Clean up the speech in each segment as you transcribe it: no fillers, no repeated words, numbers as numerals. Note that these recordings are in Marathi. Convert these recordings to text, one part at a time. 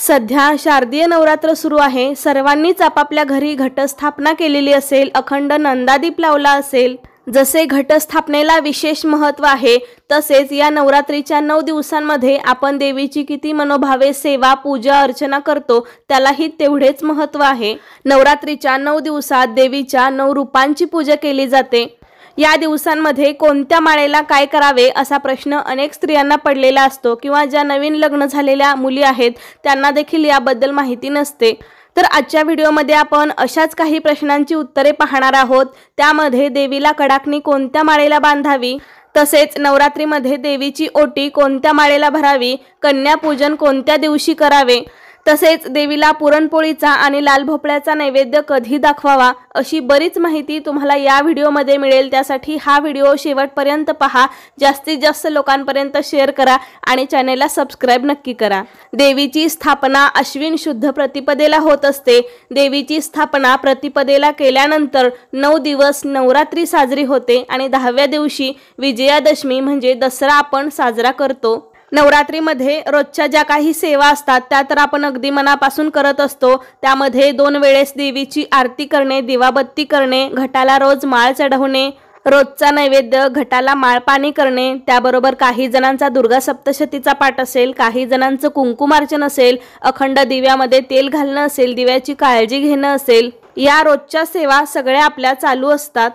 सध्या शारदीय नवरात्र सुरू आहे। सर्वांनीच आपापल्या घरी घटस्थापना केलेली असेल, अखंड नंदादीप लावला असेल। जसे घटस्थापनेला विशेष महत्त्व आहे, तसेच या नवरात्रीच्या 9 दिवसांमध्ये आपण देवीची किती मनोभावे सेवा पूजा अर्चना करतो त्यालाही तेवढेच महत्त्व आहे। नवरात्रीच्या 9 दिवसात देवीच्या 9 रूपांची पूजा केली जाते। या दिवसांमध्ये कोणत्या माळेला काय करावे असा प्रश्न अनेक स्त्रियांना पडलेला असतो किंवा ज्या नवीन लग्न झालेल्या मुली आहेत त्यांना देखील याबद्दल माहिती नसते। तर आजच्या व्हिडिओमध्ये आपण अशाच काही प्रश्नांची उत्तरे पाहणार आहोत। त्यामध्ये देवीला कडाकणी कोणत्या माळेला बांधावी, तसेच नवरात्रीमध्ये देवीची ओटी कोणत्या माळेला भरावी, कन्या पूजन कोणत्या दिवशी करावे, तसेच देवीला पुरणपोळीचा आणि लाल भोपळ्याचा नैवेद्य कधी दाखवावा, अशी बरीच माहिती तुम्हाला या व्हिडिओमध्ये मिळेल। त्यासाठी हा व्हिडिओ शेवटपर्यंत पहा, जास्तीत जास्त लोकांपर्यंत शेअर करा आणि चॅनेलला सबस्क्राइब नक्की करा। देवीची स्थापना अश्विन शुद्ध प्रतिपदेला होत असते। देवीची स्थापना प्रतिपदेला केल्यानंतर 9 दिवस नवरात्री साजरी होते आणि 10व्या दिवशी विजयादशमी म्हणजे दसरा आपण साजरा करतो। नवरात्रीमध्ये रोजच्या ज्या काही सेवा असतात त्या तर आपण अगदी मनापासून करत असतो। त्यामध्ये 2 वेळेस देवीची आरती करणे, दिवाबत्ती करणे, घटाला रोज माळ चढवणे, रोजचा नैवेद्य घटाला माळपाणी करणे, त्याबरोबर काही जणांचा दुर्गा सप्तशतीचा पाठ असेल, काही जणांचं कुंकुमार्चन असेल, अखंड दिव्यामध्ये तेल घालणं असेल, दिव्याची काळजी घेणं असेल, या रोजच्या सेवा सगळ्या आपल्या चालू असतात।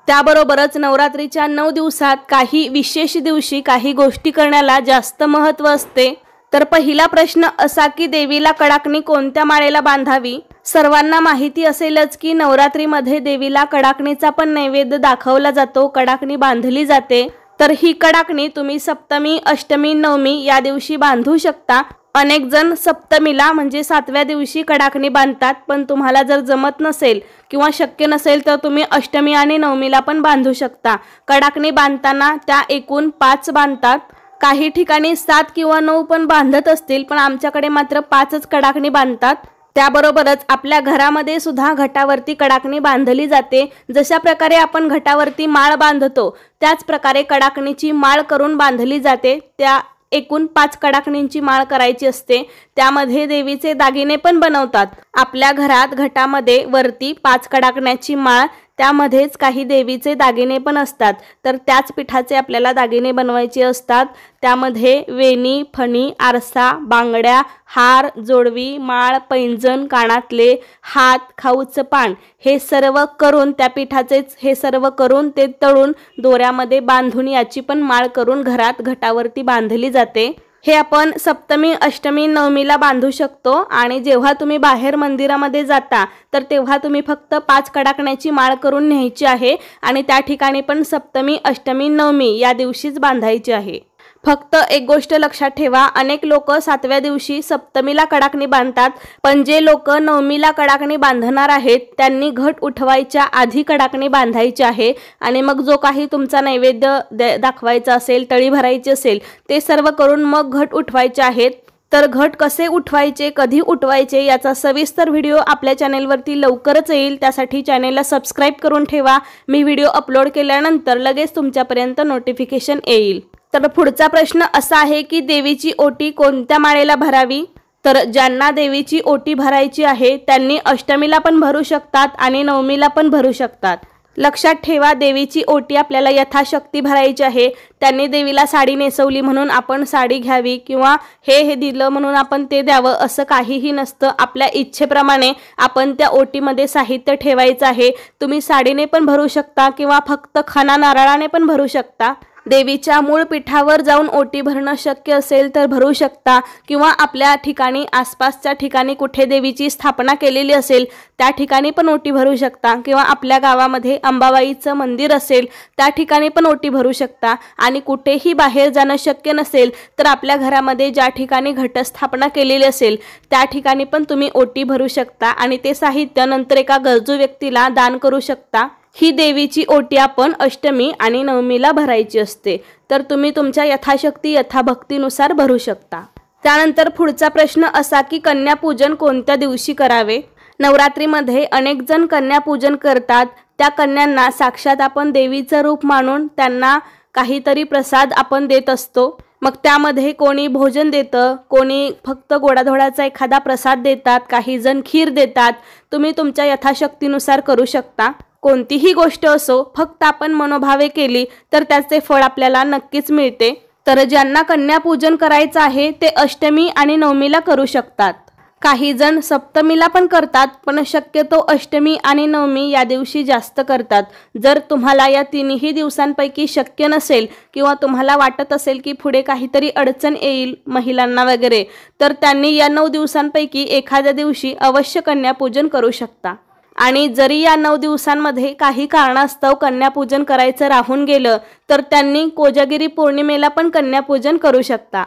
त्याबरोबरच नवरात्रीच्या 9 दिवसात काही विशेष दिवशी काही गोष्टी करण्याला जास्त महत्त्व असते। तर पहिला प्रश्न असा की देवीला कडाकणी कोणत्या माळेला बांधावी। सर्वांना माहिती असेलच की नवरात्रीमध्ये देवीला कडाकणीचा पण नैवेद्य दाखवला जातो, कडाकणी बांधली जाते। तर ही कडाकणी तुम्ही सप्तमी, अष्टमी, नवमी या दिवशी बांधू शकता। अनेक जण सप्तमीला म्हणजे 7व्या दिवशी कडाकणी बांधतात, पण तुम्हाला जर जमत नसेल किंवा शक्य नसेल तर तुम्ही अष्टमी आणि नवमीला पण बांधू शकता। कडाकणी बांधताना त्या एकूण 5 बांधतात, काही ठिकाणी 7 किंवा 9 पण बांधत असतील, पण आमच्याकडे मात्र 5च कडाकणी बांधतात। त्याबरोबरच आपल्या घरामध्ये सुद्धा घटावरती कडाकणी बांधली जाते। जशा प्रकारे आपण घटावरती माळ बांधतो त्याच प्रकारे कडाकणीची माळ करून बांधली जाते। त्या एकूण 5 कडाकणींची माळ करायची असते। त्यामध्ये देवीचे दागिने पण बनवतात। आपल्या घरात घटामध्ये वरती 5 कडाकण्याची माळ, त्यामध्येच काही देवीचे दागिने पण असतात। तर त्याच पिठाचे आपल्याला दागिने बनवायचे असतात। त्यामध्ये वेणी, फणी, आरसा, बांगड्या, हार, जोडवी, माळ, पैंजण, कानातले, हात, खाऊचं पान हे सर्व करून त्या पिठाचेच हे सर्व करून ते तळून दोऱ्यामध्ये बांधून याची पण माळ करून घरात घटावरती बांधली जाते। हे आपण सप्तमी, अष्टमी, नवमीला बांधू शकतो आणि जेव्हा तुम्ही बाहेर मंदिरामध्ये जाता तर तेव्हा तुम्ही फक्त 5 कडाकण्याची माळ करून न्यायची आहे आणि त्या ठिकाणी पण सप्तमी, अष्टमी, नवमी या दिवशीच बांधायची आहे। फक्त एक गोष्ट लक्षात ठेवा, अनेक लोक 7व्या दिवशी सप्तमीला कडाकणी बांधतात, पण जे लोक नवमीला कडाकणी बांधणार आहेत त्यांनी घट उठवायच्या आधी कडाकणी बांधायची आहे आणि मग जो काही तुमचा नैवेद्य दाखवायचा असेल, तळी भरायची असेल ते सर्व करून मग घट उठवायचे आहेत। तर घट कसे उठवायचे, कधी उठवायचे याचा सविस्तर व्हिडिओ आपल्या चॅनेलवरती लवकरच येईल। त्यासाठी चॅनेलला सबस्क्राइब करून ठेवा। मी व्हिडिओ अपलोड केल्यानंतर लगेच तुमच्यापर्यंत नोटिफिकेशन येईल। तर पुढचा प्रश्न असा आहे की देवीची ओटी कोणत्या माळेला भरावी। तर ज्यांना देवीची ओटी भरायची आहे त्यांनी अष्टमीला पण भरू शकतात आणि नवमीला पण भरू शकतात। लक्षात ठेवा, देवीची ओटी आपल्याला यथाशक्ती भरायची आहे। त्यांनी देवीला साडी नेसवली म्हणून आपण साडी घ्यावी किंवा हे दिलं म्हणून आपण ते द्यावं असं काहीही नसतं। आपल्या इच्छेप्रमाणे आपण त्या ओटीमध्ये साहित्य ठेवायचं आहे। तुम्ही साडीने पण भरू शकता किंवा फक्त खणा नारळाने पण भरू शकता। देवीच्या मूळ पीठावर जाऊन ओटी भरणं शक्य असेल तर भरू शकता किंवा आपल्या ठिकाणी आसपासच्या ठिकाणी कुठे देवीची स्थापना केलेली असेल त्या ठिकाणी पण ओटी भरू शकता किंवा आपल्या गावामध्ये अंबाबाईचं मंदिर असेल त्या ठिकाणी पण ओटी भरू शकता। आणि कुठेही बाहेर जाणं शक्य नसेल तर आपल्या घरामध्ये ज्या ठिकाणी घटस्थापना केलेली असेल त्या ठिकाणी पण तुम्ही ओटी भरू शकता आणि ते साहित्य नंतर एका गरजू व्यक्तीला दान करू शकता। ही देवीची ओटी आपण अष्टमी आणि नवमीला भरायची असते। तर तुम्ही तुमच्या यथाशक्ती यथाभक्तीनुसार भरू शकता। त्यानंतर पुढचा प्रश्न असा की कन्या पूजन कोणत्या दिवशी करावे। नवरात्रीमध्ये अनेक जण कन्या पूजन करतात। त्या कन्यांना साक्षात आपण देवीचं रूप मानून त्यांना काहीतरी प्रसाद आपण देत असतो। मग त्यामध्ये कोणी भोजन देतं, कोणी फक्त गोडाधोडाचा एखादा प्रसाद देतात, काही जण खीर देतात. तुम्ही तुमच्या यथाशक्तीनुसार करू शकता. कोणतीही गोष्ट असो, फक्त आपण मनोभावे केली तर त्याचे फळ आपल्याला नक्कीच मिळते. तर ज्यांना कन्यापूजन करायचं आहे ते अष्टमी आणि नवमीला करू शकतात. काही जण सप्तमीला पण करतात, पण शक्यतो अष्टमी आणि नवमी या दिवशी जास्त करतात. जर तुम्हाला या तिन्ही दिवसांपैकी शक्य नसेल किंवा तुम्हाला वाटत असेल की पुढे काहीतरी अडचण येईल महिलांना वगैरे, तर त्यांनी या 9 दिवसांपैकी एखाद्या दिवशी अवश्य कन्यापूजन करू शकता. आणि जरी या 9 दिवसांमध्ये काही कारणास्तव कन्यापूजन करायचं राहून गेलं तर त्यांनी कोजागिरी पौर्णिमेला पण कन्यापूजन करू शकता.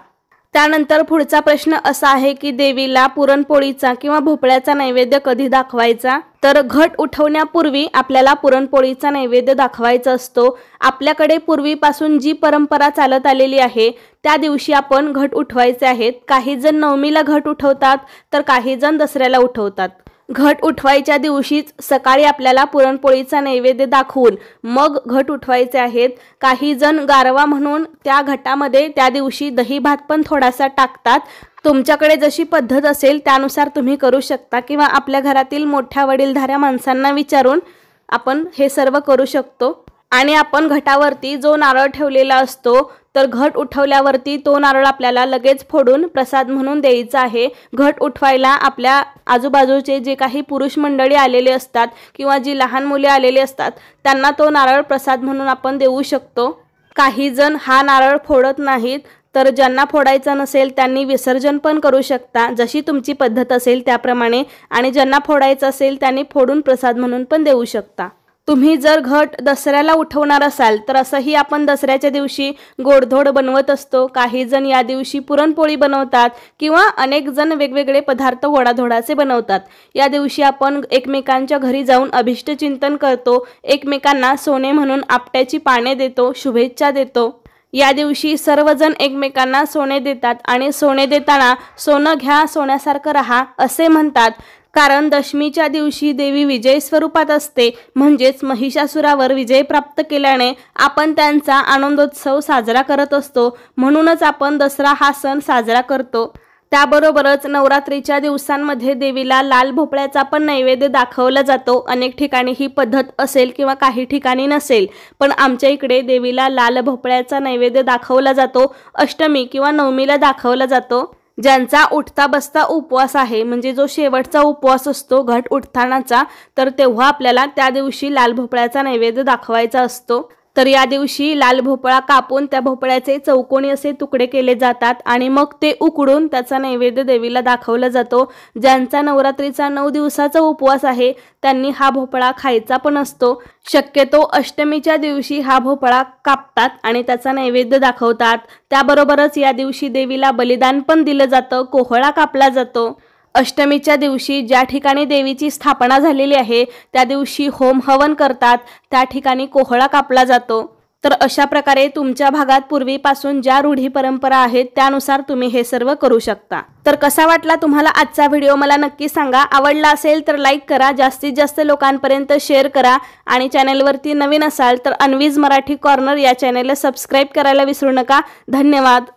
त्यानंतर पुढचा प्रश्न असा आहे की देवीला पुरणपोळीचा किंवा भोपळ्याचा नैवेद्य कधी दाखवायचा. तर घट उठवण्यापूर्वी आपल्याला पुरणपोळीचा नैवेद्य दाखवायचा असतो. आपल्याकडे पूर्वीपासून जी परंपरा चालत आलेली आहे त्या दिवशी आपण घट उठवायचे आहेत. काही जण नवमीला घट उठवतात तर काही जण दसऱ्याला उठवतात. घट उठवायच्या दिवशीच सकाळी आपल्याला पुरणपोळीचा नैवेद्य दाखवून मग घट उठवायचे आहेत. काही जण गारवा म्हणून त्या घटामध्ये त्या दिवशी दही भात पण थोडासा टाकतात. तुमच्याकडे जशी पद्धत असेल त्यानुसार तुम्ही करू शकता किंवा आपल्या घरातील मोठ्या वडीलधाऱ्या माणसांना विचारून आपण हे सर्व करू शकतो. आणि आपण घटावरती जो नारळ ठेवलेला असतो तर घट उठवल्यावरती तो नारळ आपल्याला लगेच फोडून प्रसाद म्हणून द्यायचा आहे. घट उठवायला आपल्या आजूबाजूचे जे काही पुरुष मंडळी आलेले असतात किंवा जी लहान मुले आलेली असतात त्यांना तो नारळ प्रसाद म्हणून आपण देऊ शकतो. काही जण हा नारळ फोडत नाहीत, तर ज्यांना फोडायचा नसेल त्यांनी विसर्जन पण करू शकता, जशी तुमची पद्धत असेल त्याप्रमाणे. आणि ज्यांना फोडायचं असेल त्यांनी फोडून प्रसाद म्हणून पण देऊ शकता. तुम्ही जर घट दसऱ्याला उठवणार असाल तर असंही आपण दसऱ्याच्या दिवशी गोडधोड बनवत असतो. काही जण या दिवशी पुरणपोळी बनवतात किंवा अनेक जण वेगवेगळे पदार्थ गोडाधोडाचे बनवतात. या दिवशी आपण एकमेकांच्या घरी जाऊन अभिष्टचिंतन करतो, एकमेकांना सोने म्हणून आपट्याची पाने देतो, शुभेच्छा देतो. या दिवशी सर्वजण एकमेकांना सोने देतात आणि सोने देताना सोनं घ्या सोन्यासारखं राहा असे म्हणतात. कारण दशमीच्या दिवशी देवी विजय स्वरूपात असते, म्हणजेच महिषासुरावर विजय प्राप्त केल्याने आपण त्यांचा आनंदोत्सव साजरा करत असतो. म्हणूनच आपण दसरा हा सण साजरा करतो. त्याबरोबरच नवरात्रीच्या दिवसांमध्ये देवीला लाल भोपळ्याचा पण नैवेद्य दाखवला जातो. अनेक ठिकाणी ही पद्धत असेल किंवा काही ठिकाणी नसेल, पण आमच्या इकडे देवीला लाल भोपळ्याचा नैवेद्य दाखवला जातो. अष्टमी किंवा नवमीला दाखवला जातो. ज्यांचा उठता बसता उपवास आहे, म्हणजे जो शेवटचा उपवास असतो घट उठतानाचा, तर तेव्हा आपल्याला त्या दिवशी लाल भोपळ्याचा नैवेद्य दाखवायचा असतो. तर या दिवशी लाल भोपळा कापून त्या भोपळ्याचे चौकोनी असे तुकडे केले जातात आणि मग ते उकडून त्याचा नैवेद्य देवीला दाखवला जातो. ज्यांचा नवरात्रीचा 9 दिवसाचा उपवास आहे त्यांनी हा भोपळा खायचा पण असतो. शक्यतो अष्टमीच्या दिवशी हा भोपळा कापतात आणि त्याचा नैवेद्य दाखवतात. त्याबरोबरच या दिवशी देवीला बलिदान पण दिलं जातं, कोहळा कापला जातो. अष्टमीच्या दिवशी ज्या ठिकाणी देवीची स्थापना झालेली आहे त्या दिवशी होम हवन करतात, त्या ठिकाणी कोहळा कापला जातो. तर अशा प्रकारे तुमच्या भागात पूर्वीपासून ज्या रूढी परंपरा आहेत त्यानुसार तुम्ही हे सर्व करू शकता. तर कसा वाटला तुम्हाला आजचा व्हिडिओ मला नक्की सांगा. आवडला असेल तर लाईक करा, जास्तीत जास्त लोकांपर्यंत शेअर करा आणि चॅनलवरती नवीन असाल तर अन्वीज मराठी कॉर्नर या चॅनलला सबस्क्राईब करायला विसरू नका. धन्यवाद.